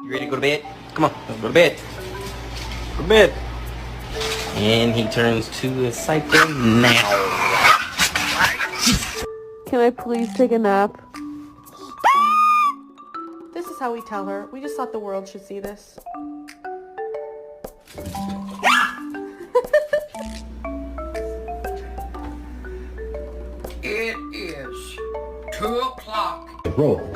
You ready to go to bed? Come on, let's go to bed. Go to bed. And he turns to a psycho now. Can I please take a nap? This is how we tell her. We just thought the world should see this. It is 2 o'clock. Roll.